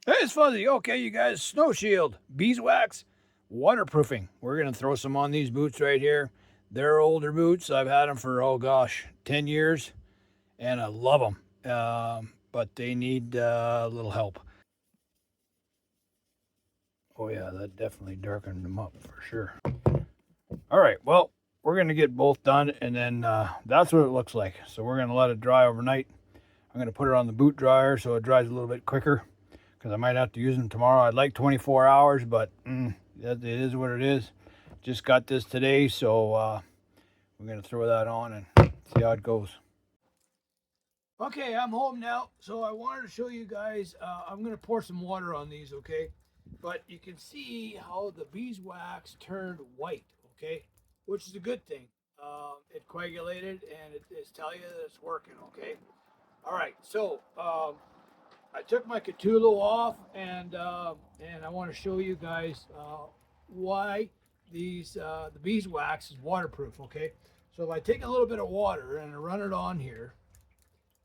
Hey, it's Fuzzy. Okay, you guys, snow shield, beeswax, waterproofing. We're going to throw some on these boots right here. They're older boots. I've had them for, oh gosh, 10 years, and I love them. But they need a little help. Oh, yeah, that definitely darkened them up for sure. All right, well, we're going to get both done, and then that's what it looks like. So we're going to let it dry overnight. I'm going to put it on the boot dryer so it dries a little bit quicker because I might have to use them tomorrow. I'd like 24 hours, but it is what it is. Just got this today, so we're going to throw that on and see how it goes. Okay, I'm home now, so I wanted to show you guys. I'm going to pour some water on these, okay? But you can see how the beeswax turned white, okay? Which is a good thing. It coagulated and it's telling you that it's working, okay? All right, so I took my Cthulhu off, and I want to show you guys why the beeswax is waterproof. Okay, so if I take a little bit of water and I run it on here,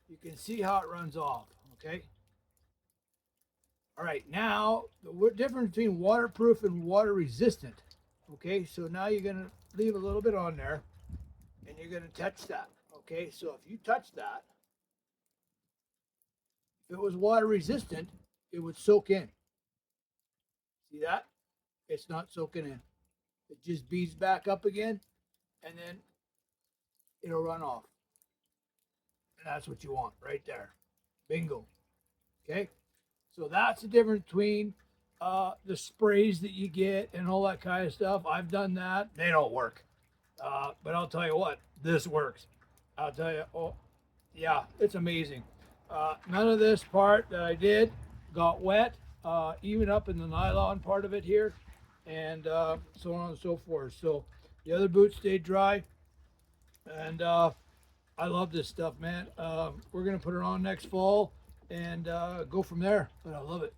you can see how it runs off. Okay. All right, now the difference between waterproof and water resistant. Okay, so now you're gonna leave a little bit on there, and you're gonna touch that. Okay, so if you touch that, if it was water resistant, it would soak in. See that? It's not soaking in. It just beads back up again, and then it'll run off. And that's what you want right there. Bingo. Okay? So that's the difference between the sprays that you get and all that kind of stuff. I've done that. They don't work. But I'll tell you what, this works. I'll tell you, oh, yeah, it's amazing. None of this part that I did got wet, even up in the nylon part of it here, and so on and so forth. So the other boots stayed dry, and I love this stuff, man. We're gonna put it on next fall and go from there. But I love it.